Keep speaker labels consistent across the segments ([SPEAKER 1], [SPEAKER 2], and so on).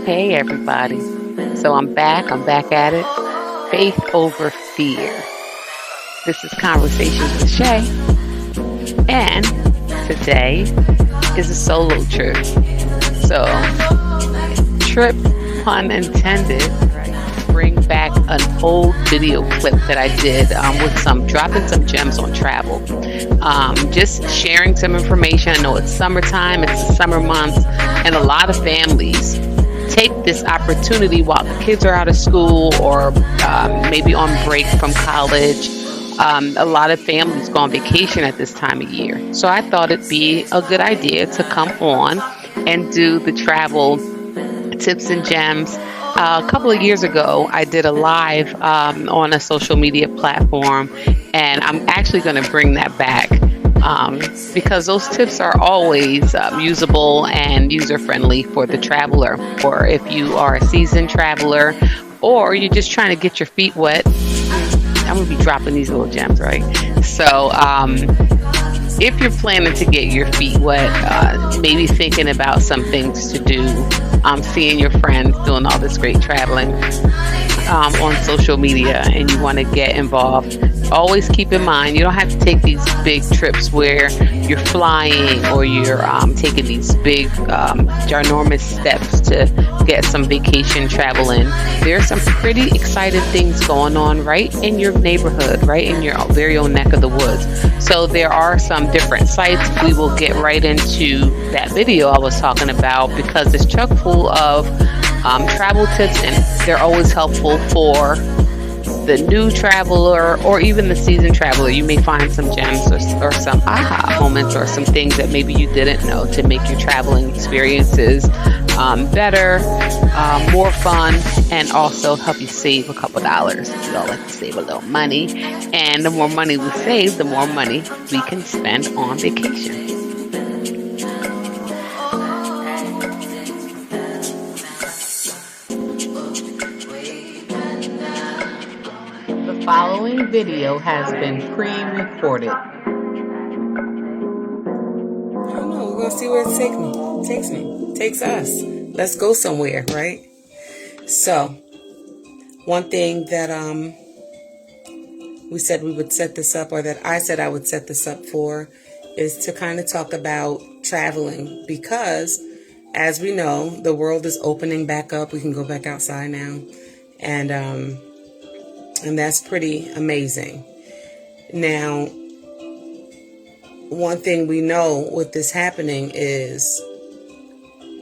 [SPEAKER 1] Hey everybody. So I'm back at it. Faith over fear. This is Conversations with Shay. And today is a solo trip. So, trip, pun intended, right? Bring back an old video clip that I did with dropping some gems on travel. Just sharing some information. I know it's summertime, it's the summer months, and a lot of families take this opportunity while the kids are out of school or maybe on break from college. A lot of families go on vacation at this time of year. So I thought it'd be a good idea to come on and do the travel tips and gems. A couple of years ago, I did a live on a social media platform, and I'm actually going to bring that back because those tips are always usable and user-friendly for the traveler, or if you are a seasoned traveler, or you're just trying to get your feet wet. I'm going to be dropping these little gems, right? So, if you're planning to get your feet wet, maybe thinking about some things to do, seeing your friends doing all this great traveling on social media, and you want to get involved, always keep in mind you don't have to take these big trips where you're flying or you're taking these big ginormous steps to get some vacation travel in. There's some pretty exciting things going on right in your neighborhood, right in your very own neck of the woods. So there are some different sites. We will get right into that video I was talking about because it's chock full of travel tips, and they're always helpful for the new traveler or even the seasoned traveler. You may find some gems or some aha moments or some things that maybe you didn't know to make your traveling experiences better, more fun, and also help you save a couple dollars. We all like to save a little money, and the more money we save, the more money we can spend on vacation. The following video has been pre-recorded.
[SPEAKER 2] I don't know. We're going to see where it takes us. Let's go somewhere, right? So, one thing that we said we would set this up, or that I said I would set this up for, is to kind of talk about traveling, because as we know, the world is opening back up. We can go back outside now, and that's pretty amazing. Now, one thing we know with this happening is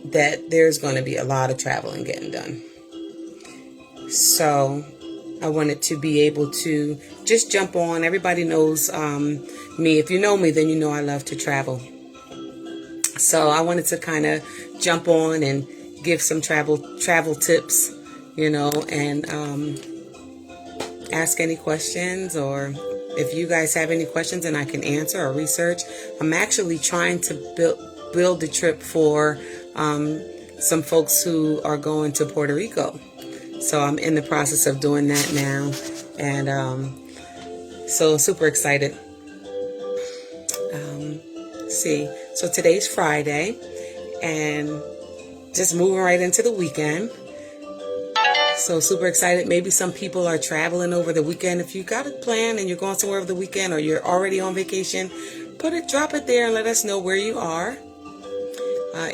[SPEAKER 2] that there's going to be a lot of traveling getting done. So I wanted to be able to just jump on. Everybody knows me. If you know me, then you know I love to travel. So I wanted to kind of jump on and give some travel tips, and ask any questions, or if you guys have any questions and I can answer or research. I'm actually trying to build a trip for some folks who are going to Puerto Rico. So I'm in the process of doing that now, and so super excited. So today's Friday, and just moving right into the weekend. So super excited. Maybe some people are traveling over the weekend. If you got a plan and you're going somewhere over the weekend, or you're already on vacation, drop it there and let us know where you are.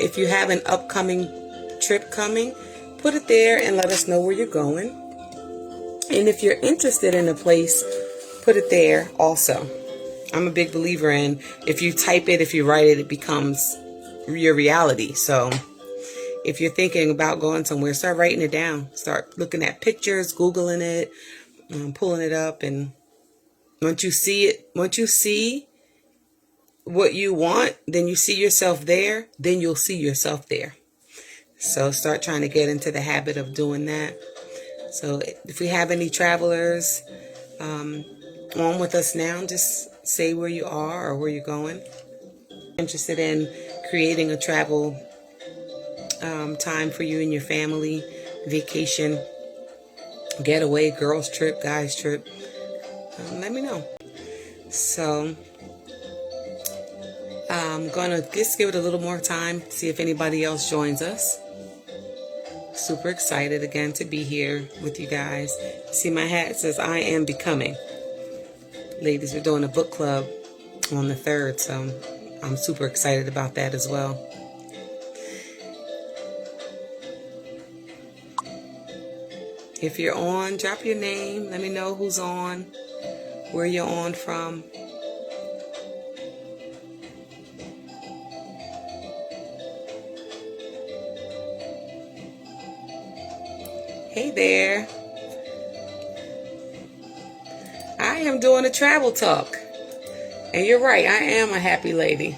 [SPEAKER 2] If you have an upcoming trip coming, put it there and let us know where you're going. And if you're interested in a place, put it there also. I'm a big believer in, if you type it, if you write it, it becomes your reality. So if you're thinking about going somewhere, start writing it down. Start looking at pictures, Googling it, pulling it up. And once you see what you want, then you see yourself there, then you'll see yourself there. So start trying to get into the habit of doing that. So if we have any travelers on with us now, just say where you are or where you're going. Interested in creating a travel time for you and your family, vacation, getaway, girls trip, guys trip, let me know. So I'm going to just give it a little more time, see if anybody else joins us. Super excited again to be here with you guys. See, my hat says I am becoming. Ladies, we're doing a book club on the 3rd, so I'm super excited about that as well. If you're on, drop your name. Let me know who's on, where you're on from. Hey there. I am doing a travel talk. And you're right, I am a happy lady.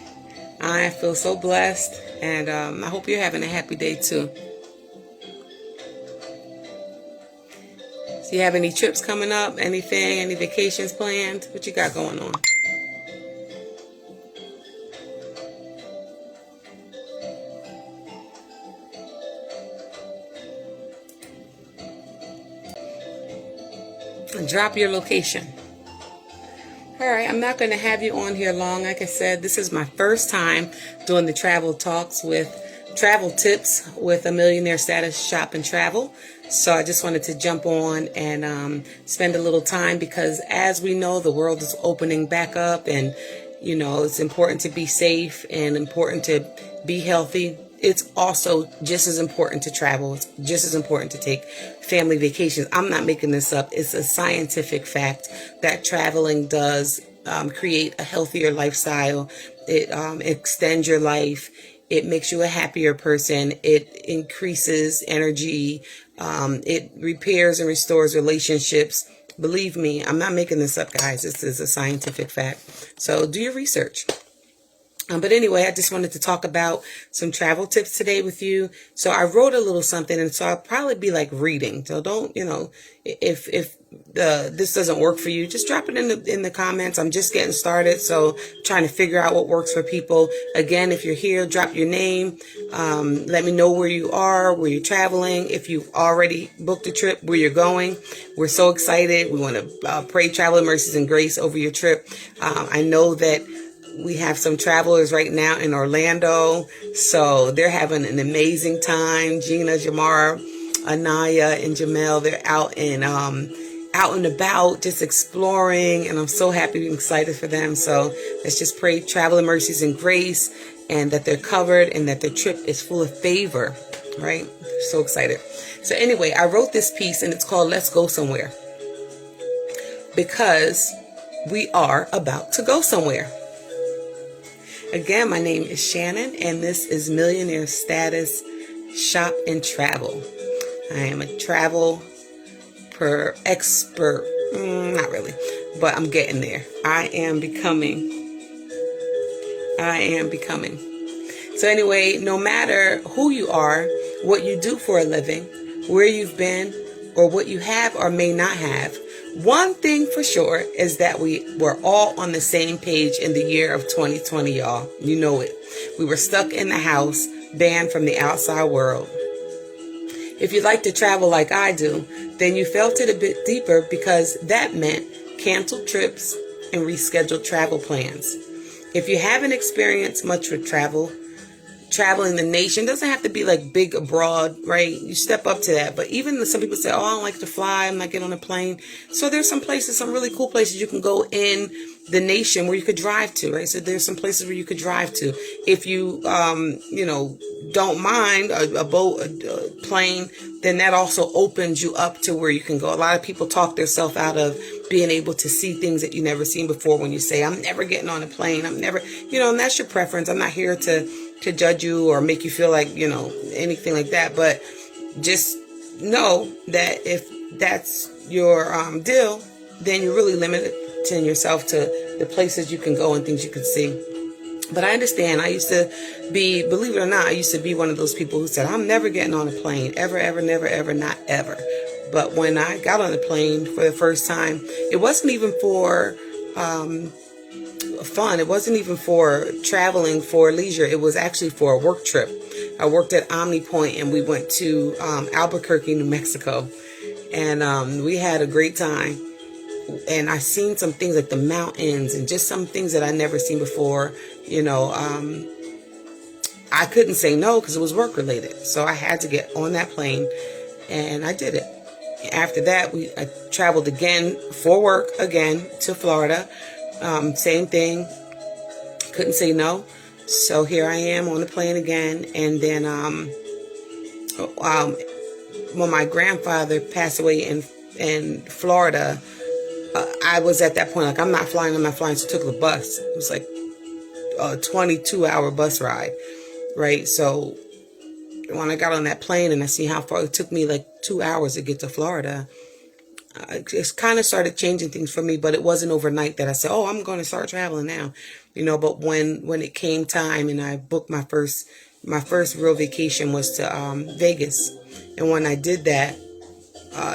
[SPEAKER 2] I feel so blessed, and I hope you're having a happy day too. Do you have any trips coming up? Anything? Any vacations planned? What you got going on? And drop your location. All right, I'm not going to have you on here long. Like I said, this is my first time doing the travel talks with travel tips with a millionaire status shop and travel. So I just wanted to jump on and spend a little time, because as we know, the world is opening back up, and you know, it's important to be safe and important to be healthy. It's also just as important to travel. It's just as important to take family vacations. I'm not making this up. It's a scientific fact that traveling does create a healthier lifestyle. It extends your life. It makes you a happier person. It increases energy. It repairs and restores relationships. Believe me, I'm not making this up, guys. This is a scientific fact. So do your research. But anyway, I just wanted to talk about some travel tips today with you. So I wrote a little something, and so I'll probably be like reading. So don't, you know, if this doesn't work for you, just drop it in the comments. I'm just getting started, so trying to figure out what works for people. Again, if you're here, drop your name. Let me know where you are, where you're traveling. If you've already booked a trip, where you're going. We're so excited. We want to pray travel mercies and grace over your trip. I know that we have some travelers right now in Orlando, so they're having an amazing time. Gina, Jamara, Anaya, and Jamel, they're out and about, just exploring, and I'm so happy and excited for them. So let's just pray traveling mercies and grace, and that they're covered, and that their trip is full of favor, right? So excited. So anyway, I wrote this piece, and it's called Let's Go Somewhere, because we are about to go somewhere. Again, my name is Shannon, and this is Millionaire Status Shop and Travel. I am a travel expert. Not really, but I'm getting there. I am becoming. So anyway, no matter who you are, what you do for a living, where you've been, or what you have or may not have, one thing for sure is that we were all on the same page in the year of 2020, y'all. You know it. We were stuck in the house, banned from the outside world. If you like to travel like I do, then you felt it a bit deeper, because that meant canceled trips and rescheduled travel plans. If you haven't experienced much with traveling the nation, doesn't have to be like big abroad, right? You step up to that. But even some people say, oh, I don't like to fly, I'm not getting on a plane. So there's some places, some really cool places you can go in the nation where you could drive to, right? So there's some places where you could drive to. If you, don't mind a boat, a plane, then that also opens you up to where you can go. A lot of people talk themselves out of being able to see things that you never seen before when you say, I'm never getting on a plane. I'm never, and that's your preference. I'm not here to judge you or make you feel like, anything like that. But just know that if that's your deal, then you're really limiting yourself to the places you can go and things you can see. But I understand. I used to be, believe it or not, I used to be one of those people who said, I'm never getting on a plane, ever, ever, never, ever, not ever. But when I got on the plane for the first time, it wasn't even for fun. It wasn't even for traveling for leisure. It was actually for a work trip. I worked at OmniPoint, and we went to Albuquerque, New Mexico, and we had a great time. And I seen some things like the mountains and just some things that I never seen before. I couldn't say no because it was work related. So I had to get on that plane, and I did it. After that, I traveled again for work again to Florida. Same thing. Couldn't say no. So here I am on the plane again. And then when my grandfather passed away in Florida, I was at that point like, I'm not flying. So I took the bus. It was like a 22-hour bus ride, right? So when I got on that plane and I see how far it took me, like 2 hours to get to Florida, it kind of started changing things for me. But it wasn't overnight that I said, oh, I'm going to start traveling now, but when it came time and I booked my first real vacation was to Vegas. And when I did that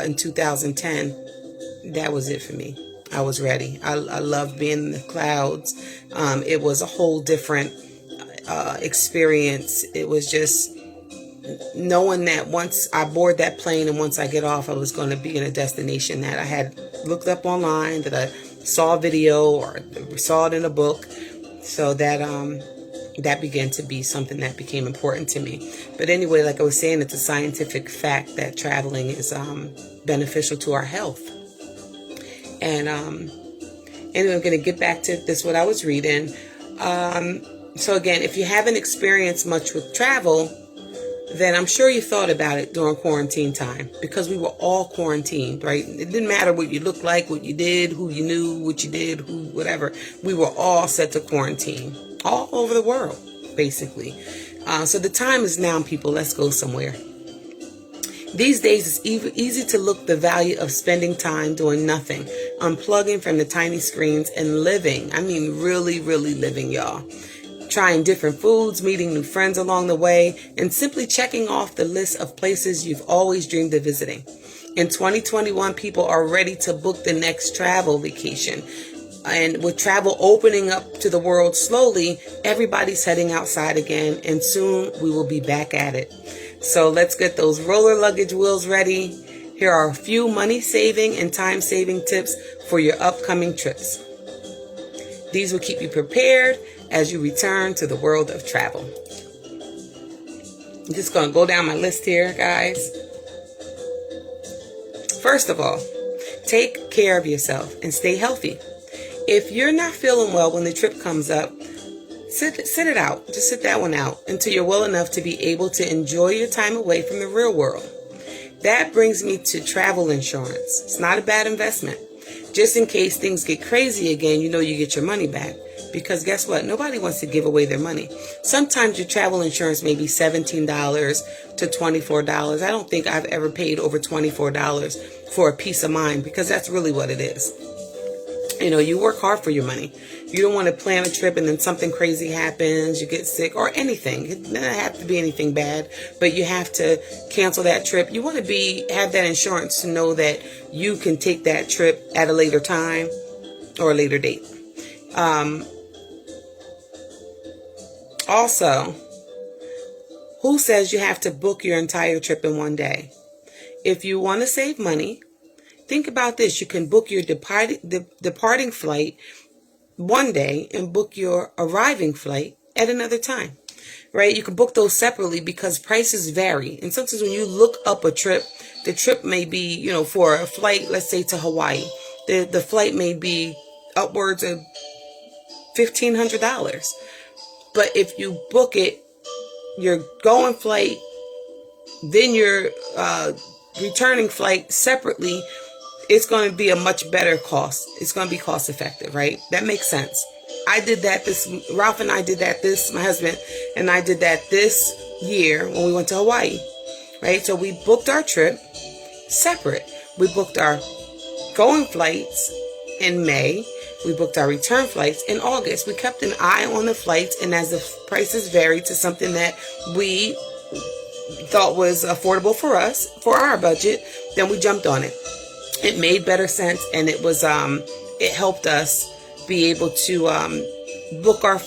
[SPEAKER 2] in 2010, that was it for me. I was ready. I loved being in the clouds. It was a whole different experience. It was just knowing that once I board that plane and once I get off, I was going to be in a destination that I had looked up online, that I saw a video or saw it in a book. So that began to be something that became important to me. But anyway, like I was saying, it's a scientific fact that traveling is beneficial to our health. And anyway, I'm going to get back to this, what I was reading. So again, if you haven't experienced much with travel, then I'm sure you thought about it during quarantine time, because we were all quarantined, right? It didn't matter what you looked like, what you did, who you knew, what you did, whatever. We were all set to quarantine all over the world, basically. So the time is now, people. Let's go somewhere. These days, it's easy to look the value of spending time doing nothing, unplugging from the tiny screens and living. I mean, really, really living, y'all. Trying different foods, meeting new friends along the way, and simply checking off the list of places you've always dreamed of visiting. In 2021, people are ready to book the next travel vacation. And with travel opening up to the world slowly, everybody's heading outside again, and soon we will be back at it. So let's get those roller luggage wheels ready. Here are a few money-saving and time-saving tips for your upcoming trips. These will keep you prepared as you return to the world of travel. I'm just going to go down my list here, guys. First of all, take care of yourself and stay healthy. If you're not feeling well when the trip comes up, sit it out. Just sit that one out until you're well enough to be able to enjoy your time away from the real world. That brings me to travel insurance. It's not a bad investment. Just in case things get crazy again, you get your money back. Because guess what? Nobody wants to give away their money. Sometimes your travel insurance may be $17 to $24. I don't think I've ever paid over $24 for a peace of mind, because that's really what it is. You work hard for your money. You don't want to plan a trip and then something crazy happens, you get sick or anything. It doesn't have to be anything bad, but you have to cancel that trip. You want to have that insurance to know that you can take that trip at a later time or a later date. Also, who says you have to book your entire trip in one day? If you want to save money, think about this. You can book your departing flight one day and book your arriving flight at another time, right? You can book those separately because prices vary. And sometimes when you look up a trip, the trip may be, for a flight, let's say to Hawaii, the flight may be upwards of $1,500. But if you book it, your going flight, then your returning flight separately, it's going to be a much better cost. It's going to be cost effective, right? That makes sense. I did that Ralph and I did that my husband and I did that this year when we went to Hawaii, right? So we booked our trip separate. We booked our going flights in May. We booked our return flights in August. We kept an eye on the flights, and as the prices varied to something that we thought was affordable for us, for our budget, then we jumped on it. It made better sense, and it was it helped us be able to book our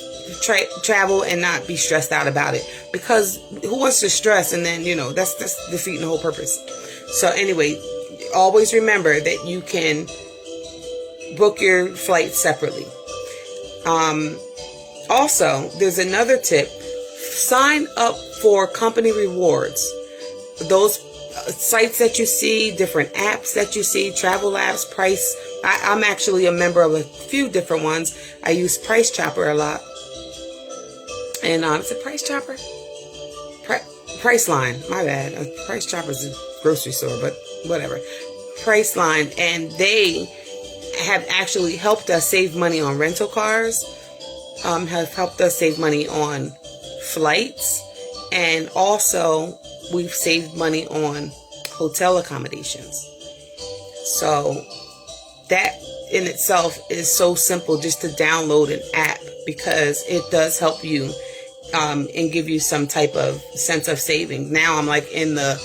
[SPEAKER 2] travel and not be stressed out about it. Because who wants to stress and then that's defeating the whole purpose. So anyway, always remember that you can book your flight separately. Also, there's another tip. sign up for company rewards. Those sites that you see, different apps that you see, travel apps, Price. I'm actually a member of a few different ones. I use Price Chopper a lot. And is it Price Chopper? Priceline, my bad. Price Chopper's a grocery store, but whatever. Priceline, and they have actually helped us save money on rental cars, have helped us save money on flights, and also we've saved money on hotel accommodations. So that in itself is so simple, just to download an app, because it does help you and give you some type of sense of savings. Now I'm like in the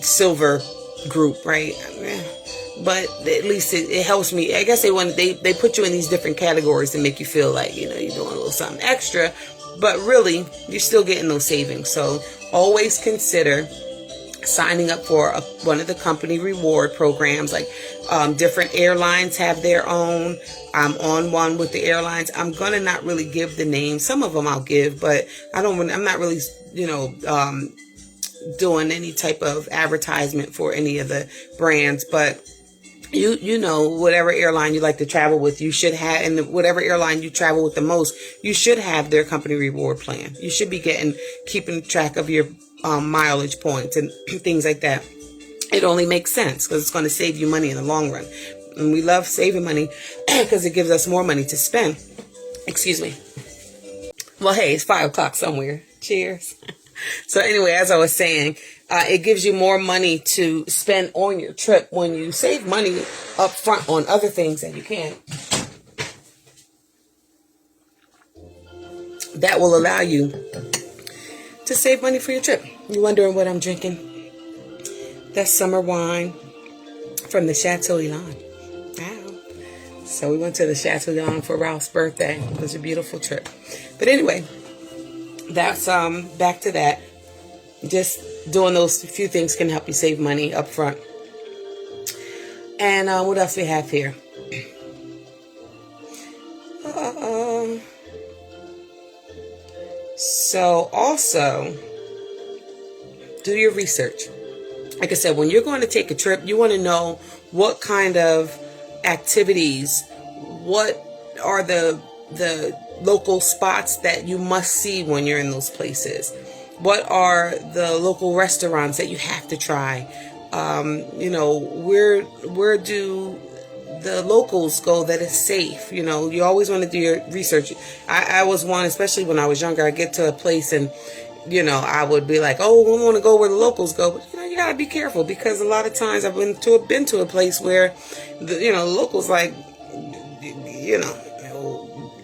[SPEAKER 2] silver group, right? But at least it helps me. I guess they put you in these different categories to make you feel like, you're doing a little something extra, but really you're still getting those savings. So always consider signing up for one of the company reward programs. Like different airlines have their own. I'm on one with the airlines. I'm gonna not really give the name. Some of them I'll give, but I'm not really doing any type of advertisement for any of the brands. But whatever airline you like to travel with, you should have, and whatever airline you travel with the most, you should have their company reward plan. You should be keeping track of your mileage points and things like that. It only makes sense because it's going to save you money in the long run. And we love saving money because it gives us more money to spend. Excuse me. Well, hey, it's 5 o'clock somewhere. Cheers. So anyway, as I was saying, it gives you more money to spend on your trip when you save money up front on other things that you can. That will allow you to save money for your trip. You wondering what I'm drinking? That's summer wine from the Chateau Elan. Wow. So we went to the Chateau Elan for Ralph's birthday. It was a beautiful trip. But anyway, that's back to that. Just doing those few things can help you save money up front. And what else we have here? So also, do your research. Like I said, when you're going to take a trip, you want to know what kind of activities, what are the local spots that you must see when you're in those places. What are the local restaurants that you have to try? Where do the locals go that is safe? You always want to do your research. I was one, especially when I was younger. I get to a place and, I would be like, oh, we want to go where the locals go. But, you got to be careful, because a lot of times I've been to a place where, the locals, like,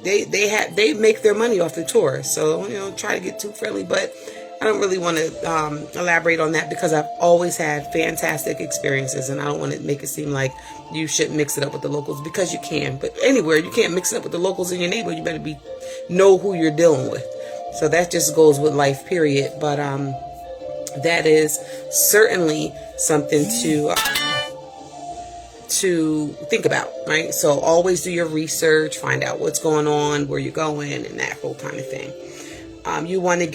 [SPEAKER 2] they make their money off the tourists. So, try to get too friendly. But I don't really want to elaborate on that, because I've always had fantastic experiences, and I don't want to make it seem like you should mix it up with the locals, because you can. But anywhere you can't mix it up with the locals in your neighborhood, you better know who you're dealing with. So that just goes with life, period. But that is certainly something to think about, right? So always do your research, find out what's going on, where you're going, and that whole kind of thing. You want to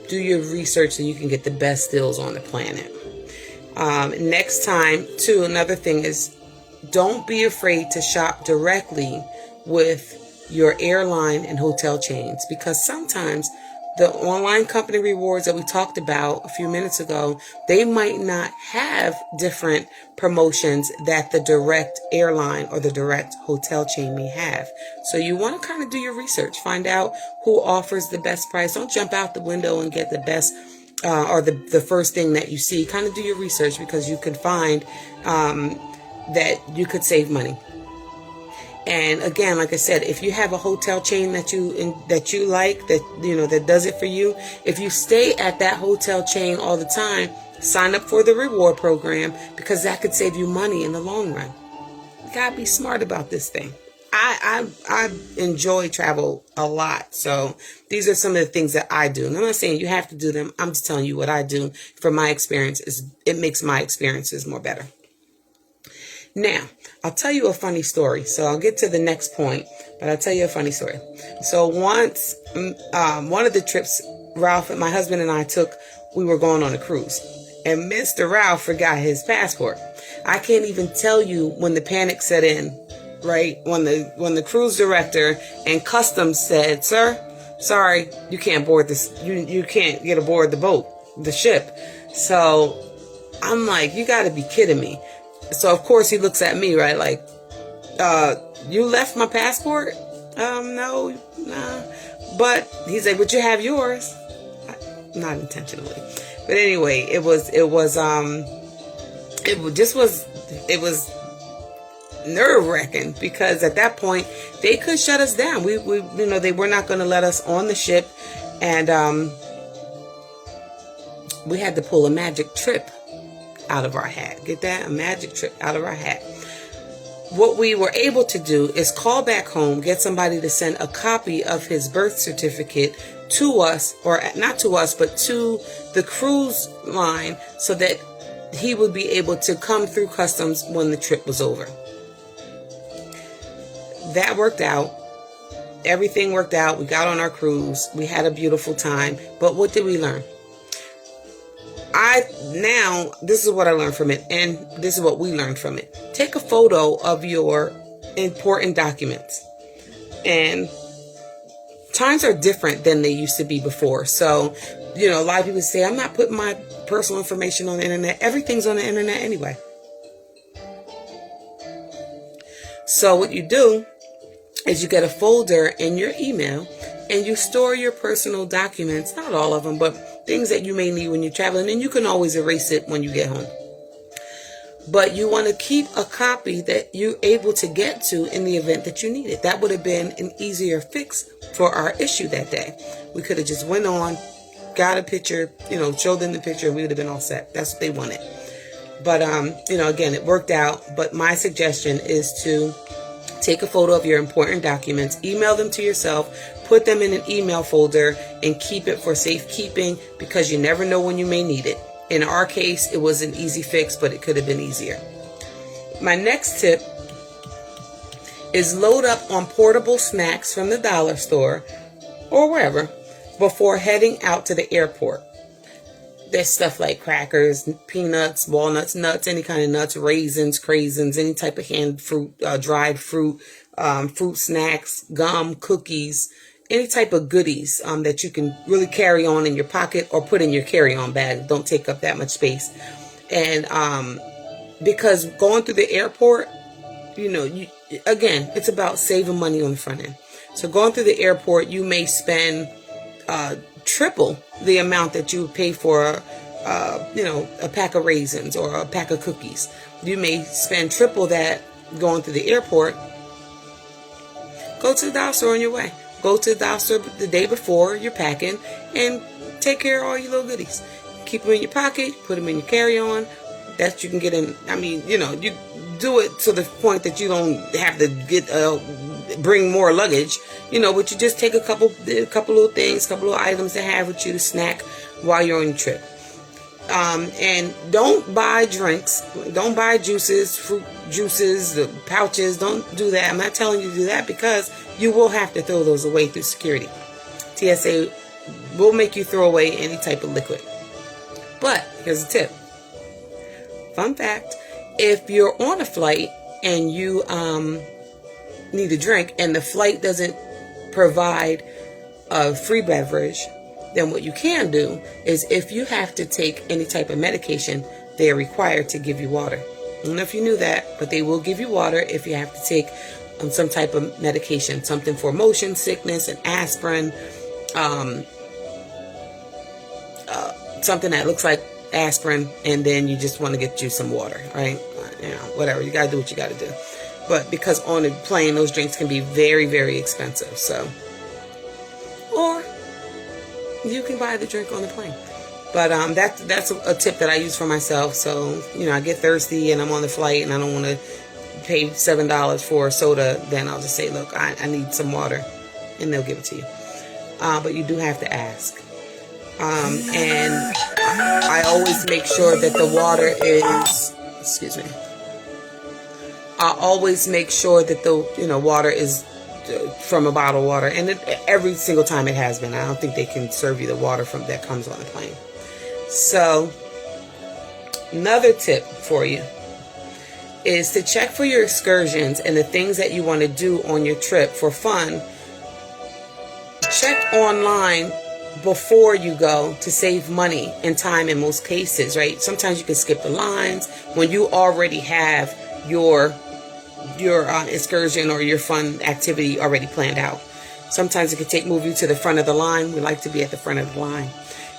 [SPEAKER 2] do your research so you can get the best deals on the planet. Next time, too, another thing is, don't be afraid to shop directly with your airline and hotel chains, because sometimes the online company rewards that we talked about a few minutes ago, they might not have different promotions that the direct airline or the direct hotel chain may have. So you want to kind of do your research, find out who offers the best price. Don't jump out the window and get the best or the first thing that you see. Kind of do your research, because you could find that you could save money. And again, like I said, if you have a hotel chain that you like, that does it for you, if you stay at that hotel chain all the time, sign up for the reward program, because that could save you money in the long run. You gotta be smart about this thing. I enjoy travel a lot, so these are some of the things that I do. And I'm not saying you have to do them. I'm just telling you what I do from my experience. It makes my experiences more better. Now, I'll tell you a funny story. So I'll get to the next point, but I'll tell you a funny story. So once, one of the trips Ralph and my husband and I we were going on a cruise. And Mr. Ralph forgot his passport. I can't even tell you when the panic set in, right? When the cruise director and customs said, "Sir, sorry, you can't board this. You can't get aboard the ship." So I'm like, you got to be kidding me. So of course he looks at me, right? Like, you left my passport? No, nah. But he's like, "But you have yours." Not intentionally, but anyway, it was nerve-wracking, because at that point they could shut us down. We they were not going to let us on the ship, and we had to pull a magic trip out of our hat. Get that? A magic trip out of our hat. What we were able to do is call back home, get somebody to send a copy of his birth certificate to us, or not to us, but to the cruise line, so that he would be able to come through customs when the trip was over. That worked out. Everything worked out. We got on our cruise. We had a beautiful time. But what did we learn? This is what I learned from it, and this is what we learned from it. Take a photo of your important documents. And times are different than they used to be before. So, a lot of people say, "I'm not putting my personal information on the internet." Everything's on the internet anyway. So what you do is you get a folder in your email and you store your personal documents, not all of them, but things that you may need when you're traveling, and you can always erase it when you get home. But you want to keep a copy that you're able to get to in the event that you need it. That would have been an easier fix for our issue that day. We could have just went on, got a picture, showed them the picture, and we would have been all set. That's what they wanted. But, again, it worked out. But my suggestion is to take a photo of your important documents, email them to yourself, put them in an email folder, and keep it for safekeeping, because you never know when you may need it. In our case, it was an easy fix, but it could have been easier. My next tip is load up on portable snacks from the dollar store or wherever before heading out to the airport. There's stuff like crackers, peanuts, walnuts, nuts, any kind of nuts, raisins, craisins, any type of canned fruit, dried fruit, fruit snacks, gum, cookies, any type of goodies that you can really carry on in your pocket or put in your carry-on bag. Don't take up that much space. And because going through the airport, again, it's about saving money on the front end. So going through the airport, you may spend triple the amount that you would pay for a pack of raisins or a pack of cookies. You may spend triple that going through the airport. Go to the dollar store on your way. Go to the dollar store the day before you're packing and take care of all your little goodies. Keep them in your pocket, put them in your carry-on. That you can get in. You do it to the point that you don't have to bring more luggage. But you just take a couple little things, couple of items to have with you to snack while you're on your trip. And don't buy drinks. Don't buy juices, fruit juices, the pouches. Don't do that. I'm not telling you to do that, because you will have to throw those away through security. TSA will make you throw away any type of liquid. But here's a tip. Fun fact. If you're on a flight and you need a drink and the flight doesn't provide a free beverage, then what you can do is, if you have to take any type of medication, they are required to give you water. I don't know if you knew that, but they will give you water if you have to take some type of medication, something for motion sickness, an aspirin, something that looks like aspirin, and then you just want to get you some water, right? Whatever. You got to do what you got to do. But because on a plane, those drinks can be very, very expensive. Or you can buy the drink on the plane. But that's a tip that I use for myself. So, I get thirsty and I'm on the flight and I don't want to pay $7 for a soda, then I'll just say, look, I need some water, and they'll give it to you. But you do have to ask. And I always make sure that the water is, I always make sure that the water is from a bottled water, and every single time it has been. I don't think they can serve you the water from that comes on the plane. So another tip for you is to check for your excursions and the things that you want to do on your trip for fun. Check online before you go to save money and time in most cases, right? Sometimes you can skip the lines when you already have your excursion or your fun activity already planned out. Sometimes it can move you to the front of the line. We like to be at the front of the line.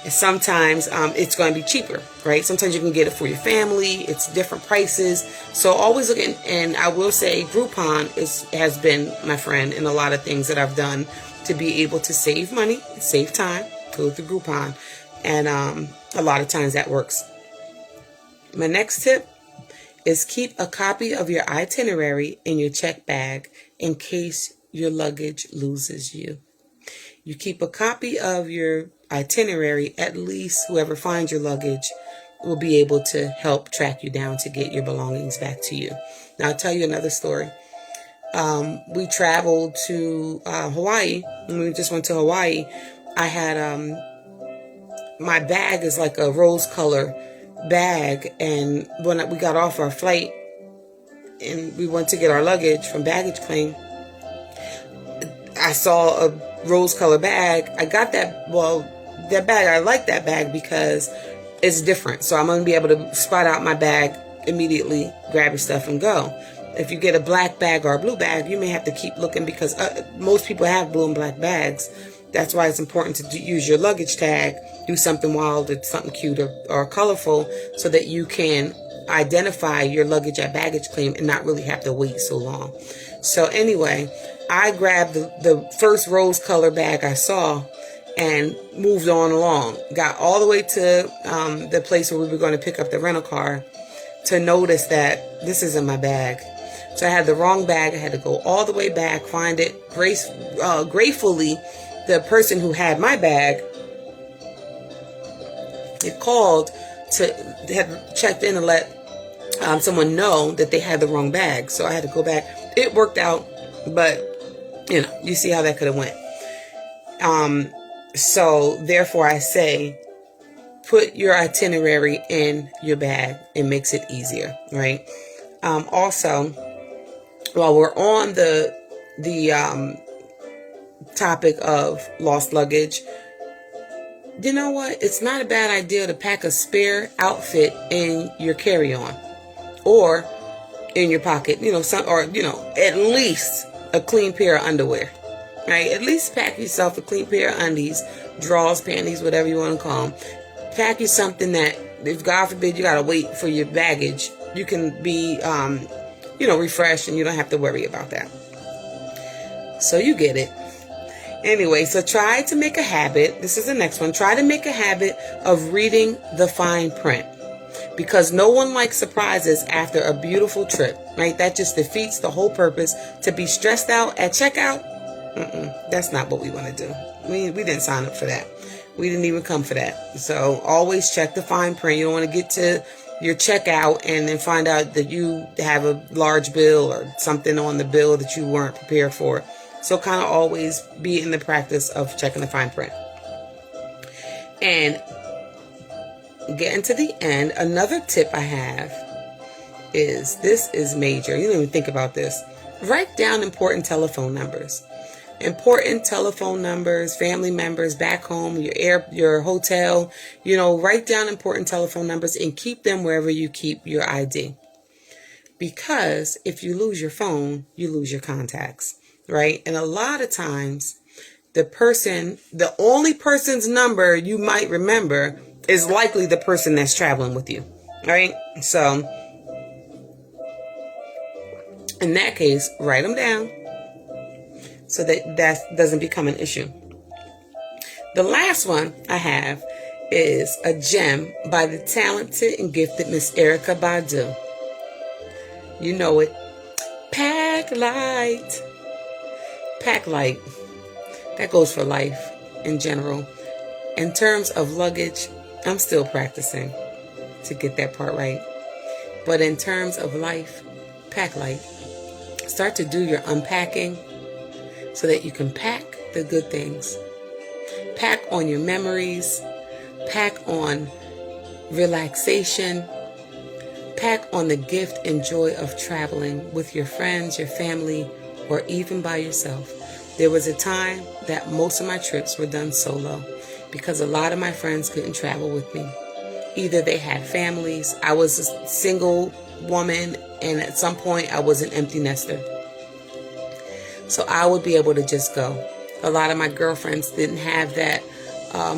[SPEAKER 2] And sometimes it's going to be cheaper, right? Sometimes you can get it for your family. It's different prices. So always look in, and I will say Groupon has been my friend in a lot of things that I've done to be able to save money, save time, go through Groupon. And a lot of times that works. My next tip is keep a copy of your itinerary in your check bag in case your luggage loses you. You keep a copy of your itinerary, at least whoever finds your luggage will be able to help track you down to get your belongings back to you. Now, I'll tell you another story. We traveled to Hawaii. When we just went to Hawaii, I had my bag is like a rose color bag, and when we got off our flight and we went to get our luggage from baggage claim, I saw a rose color bag. I got that bag, I like that bag because it's different. So I'm going to be able to spot out my bag immediately, grab your stuff and go. If you get a black bag or a blue bag, you may have to keep looking because most people have blue and black bags. That's why it's important to use your luggage tag, do something wild, or something cute or colorful so that you can identify your luggage at baggage claim and not really have to wait so long. So anyway, I grabbed the first rose color bag I saw and moved on along. Got all the way to the place where we were going to pick up the rental car to notice that this isn't my bag. So I had the wrong bag. I had to go all the way back, find it. Gratefully, the person who had my bag, it called to have checked in and let someone know that they had the wrong bag. So I had to go back. It worked out, but you see how that could have went. So therefore I say, put your itinerary in your bag. It makes it easier, right? Also, while we're on the topic of lost luggage, you know what? It's not a bad idea to pack a spare outfit in your carry-on or in your pocket, at least a clean pair of underwear, right? At least pack yourself a clean pair of undies, drawers, panties, whatever you want to call them. Pack you something that, if God forbid you got to wait for your baggage, you can be, refreshed and you don't have to worry about that. So you get it. Anyway, so try to make a habit. This is the next one. Try to make a habit of reading the fine print, because no one likes surprises after a beautiful trip, right? That just defeats the whole purpose. To be stressed out at checkout, that's not what we want to do. We didn't sign up for that. We didn't even come for that. So always check the fine print. You don't want to get to your checkout and then find out that you have a large bill or something on the bill that you weren't prepared for. So kind of always be in the practice of checking the fine print. And getting to the end, another tip I have is, this is major. You don't even think about this. Write down important telephone numbers. Important telephone numbers, family members back home, your hotel, write down important telephone numbers and keep them wherever you keep your ID. Because if you lose your phone, you lose your contacts, right? And a lot of times the only person's number you might remember is likely the person that's traveling with you, right? So in that case, write them down so that doesn't become an issue. The last one I have is a gem by the talented and gifted Miss Erykah Badu. You know it. Pack light. Pack light. That goes for life in general. In terms of luggage, I'm still practicing to get that part right. But in terms of life, pack light. Start to do your unpacking. so that you can pack the good things. Pack on your memories, pack on relaxation, pack on the gift and joy of traveling with your friends, your family, or even by yourself. There was a time that most of my trips were done solo because a lot of my friends couldn't travel with me. Either they had families, I was a single woman, and at some point I was an empty nester. So I would be able to just go. A lot of my girlfriends didn't have that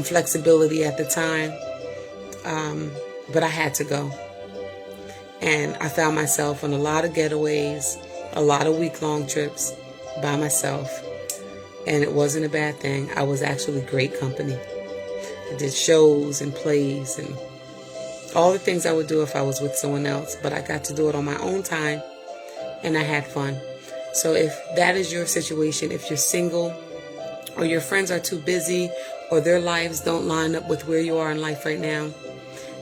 [SPEAKER 2] flexibility at the time, but I had to go. And I found myself on a lot of getaways, a lot of week-long trips by myself. And it wasn't a bad thing. I was actually great company. I did shows and plays and all the things I would do if I was with someone else. But I got to do it on my own time, and I had fun. So if that is your situation, if you're single or your friends are too busy or their lives don't line up with where you are in life right now,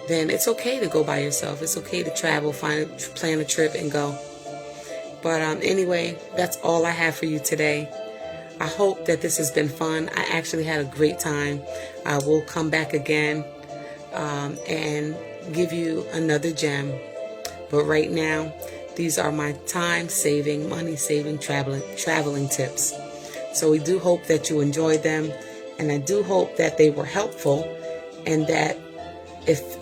[SPEAKER 2] then it's okay to go by yourself. It's okay to travel, plan a trip and go. But anyway, that's all I have for you today. I hope that this has been fun. I actually had a great time. I will come back again and give you another gem. But right now, these are my time-saving, money-saving traveling tips. So we do hope that you enjoyed them, and I do hope that they were helpful, and that if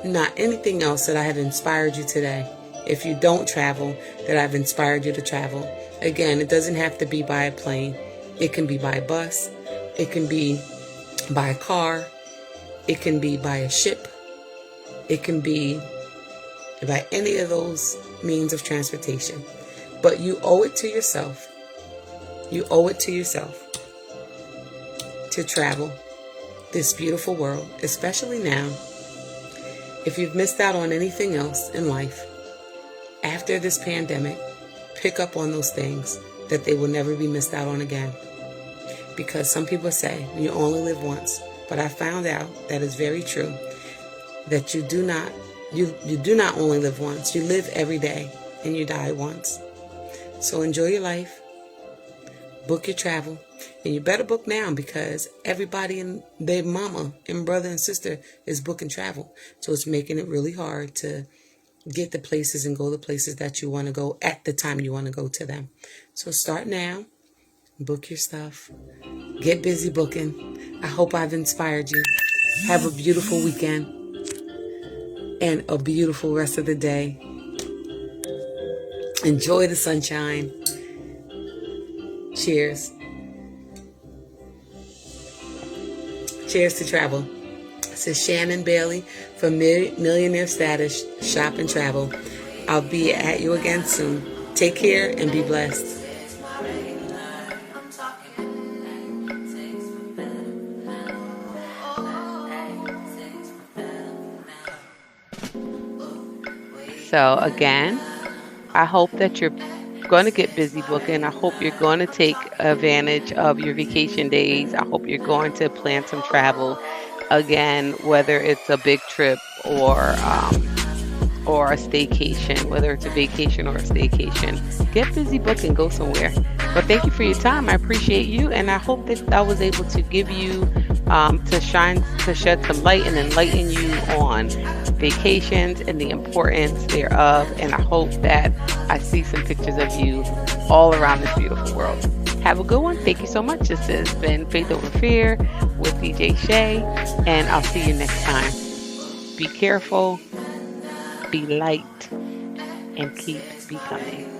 [SPEAKER 2] not anything else, that I have inspired you today. If you don't travel, that I've inspired you to travel. Again, it doesn't have to be by a plane. It can be by a bus. It can be by a car. It can be by a ship. It can be by any of those means of transportation. But you owe it to yourself. You owe it to yourself to travel this beautiful world, especially now. If you've missed out on anything else in life, after this pandemic, pick up on those things that they will never be missed out on again. Because some people say you only live once, but I found out that is very true, that you do not only live once. You live every day and you die once. So enjoy your life, book your travel, and you better book now because everybody and their mama and brother and sister is booking travel. So it's making it really hard to get the places and go the places that you want to go at the time you want to go to them. So start now, book your stuff, get busy booking. I hope I've inspired you. Have a beautiful weekend and a beautiful rest of the day. Enjoy the sunshine. Cheers. Cheers to travel. This is Shannon Bailey from Millionaire Status Shop and Travel. I'll be at you again soon. Take care and be blessed.
[SPEAKER 1] So again, I hope that you're going to get busy booking. I hope you're going to take advantage of your vacation days. I hope you're going to plan some travel. Again, whether it's a big trip or a staycation, whether it's a vacation or a staycation, get busy booking, go somewhere. But thank you for your time. I appreciate you, and I hope that I was able to give you to shed some light and enlighten you on vacations and the importance thereof. And I hope that I see some pictures of you all around this beautiful world. Have a good one. Thank you so much. This has been Faith Over Fear with DJ Shay, and I'll see you next time. Be careful, be light, and keep becoming.